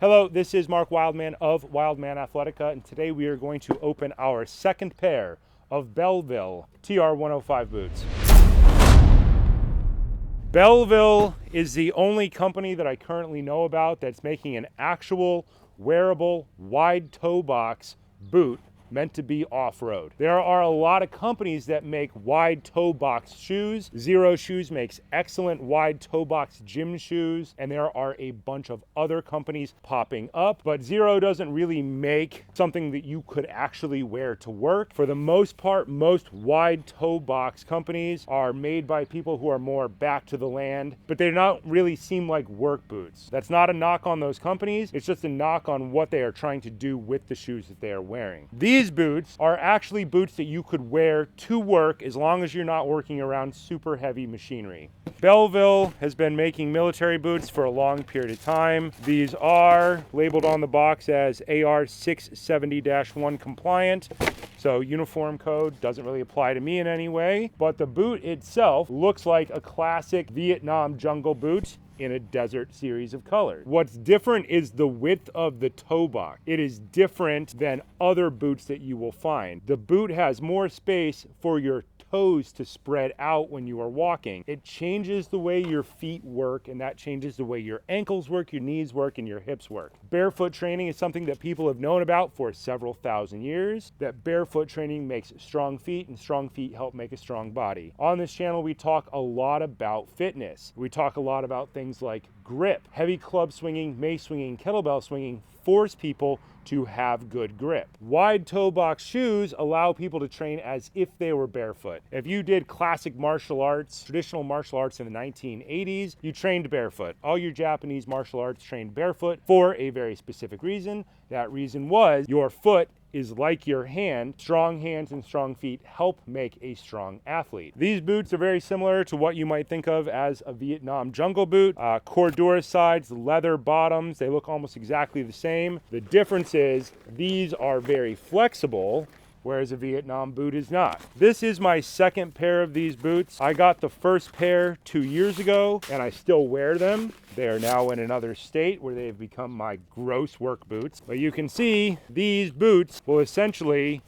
Hello, this is Mark Wildman of Wildman Athletica, and today we are going to open our second pair of Belleville TR105 boots. Belleville is the only company that I currently know about that's making an actual wearable wide toe box boot meant to be off-road. There are a lot of companies that make wide toe box shoes. Zero Shoes makes excellent wide toe box gym shoes, and there are a bunch of other companies popping up, but Zero doesn't really make something that you could actually wear to work. For the most part, most wide toe box companies are made by people who are more back to the land, but they don't really seem like work boots. That's not a knock on those companies, it's just a knock on what they are trying to do with the shoes that they are wearing. These boots are actually boots that you could wear to work as long as you're not working around super heavy machinery. Belleville has been making military boots for a long period of time. These are labeled on the box as AR 670-1 compliant. So uniform code doesn't really apply to me in any way, but the boot itself looks like a classic Vietnam jungle boot in a desert series of colors. What's different is the width of the toe box. It is different than other boots that you will find. The boot has more space for your toes to spread out when you are walking. It changes the way your feet work, and that changes the way your ankles work, your knees work, and your hips work. Barefoot training is something that people have known about for several thousand years, that barefoot training makes strong feet, and strong feet help make a strong body. On this channel, we talk a lot about fitness. We talk a lot about things like grip. Heavy club swinging, mace swinging, kettlebell swinging force people to have good grip. Wide toe box shoes allow people to train as if they were barefoot. If you did classic martial arts, traditional martial arts in the 1980s, you trained barefoot. All your Japanese martial arts trained barefoot for a very specific reason. That reason was your foot is like your hand. Strong hands and strong feet help make a strong athlete. These boots are very similar to what you might think of as a Vietnam jungle boot. Cordura sides, leather bottoms, they look almost exactly the same. The difference is these are very flexible, whereas a Vietnam boot is not. This is my second pair of these boots. I got the first pair 2 years ago, and I still wear them. They are now in another state where they've become my gross work boots. But you can see these boots will essentially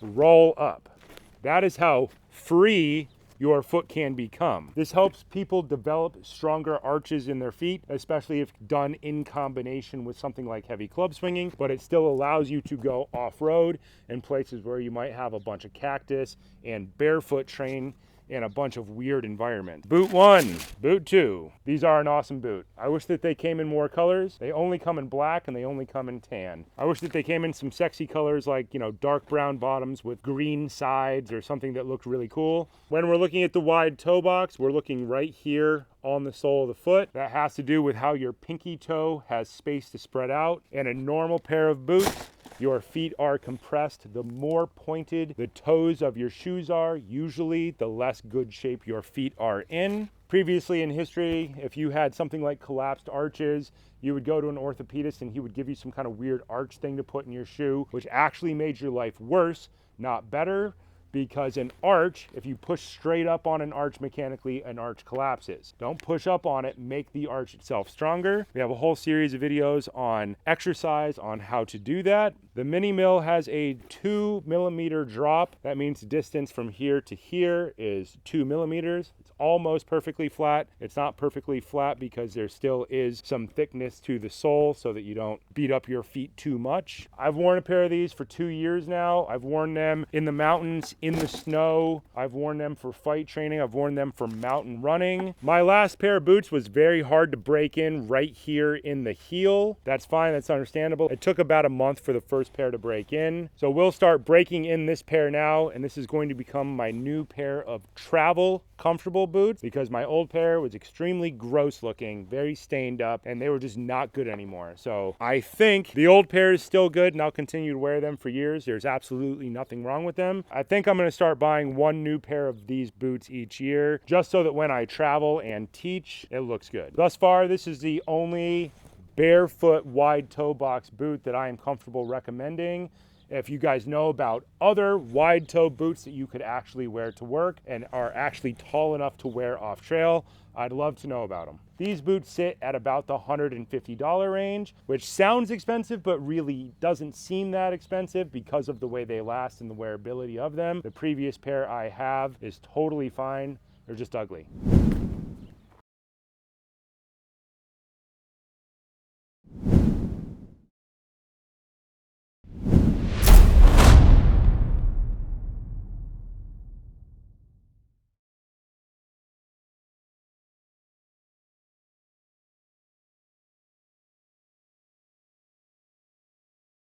roll up. That is how free your foot can become. This helps people develop stronger arches in their feet, especially if done in combination with something like heavy club swinging, but it still allows you to go off-road in places where you might have a bunch of cactus and barefoot train in a bunch of weird environments. Boot 1, boot 2. These are an awesome boot. I wish that they came in more colors. They only come in black and they only come in tan. I wish that they came in some sexy colors like, dark brown bottoms with green sides or something that looked really cool. When we're looking at the wide toe box, we're looking right here on the sole of the foot. That has to do with how your pinky toe has space to spread out. In a normal pair of boots, your feet are compressed. The more pointed the toes of your shoes are, usually the less good shape your feet are in. Previously in history, if you had something like collapsed arches, you would go to an orthopedist and he would give you some kind of weird arch thing to put in your shoe, which actually made your life worse, not better. Because an arch, if you push straight up on an arch mechanically, an arch collapses. Don't push up on it, make the arch itself stronger. We have a whole series of videos on exercise on how to do that. The Minimalist has a 2 millimeter drop. That means the distance from here to here is 2 millimeters. It's almost perfectly flat. It's not perfectly flat because there still is some thickness to the sole so that you don't beat up your feet too much. I've worn a pair of these for 2 years now. I've worn them in the mountains, in the snow. I've worn them for fight training. I've worn them for mountain running. My last pair of boots was very hard to break in right here in the heel. That's fine, that's understandable. It took about a month for the first pair to break in. So we'll start breaking in this pair now, and this is going to become my new pair of travel comfortable boots because my old pair was extremely gross looking, very stained up, and they were just not good anymore. So I think the old pair is still good and I'll continue to wear them for years. There's absolutely nothing wrong with them. I think I'm going to start buying one new pair of these boots each year just so that when I travel and teach, it looks good. Thus far, this is the only barefoot wide toe box boot that I am comfortable recommending. If you guys know about other wide toe boots that you could actually wear to work and are actually tall enough to wear off trail, I'd love to know about them. These boots sit at about the $150 range, which sounds expensive, but really doesn't seem that expensive because of the way they last and the wearability of them. The previous pair I have is totally fine. They're just ugly.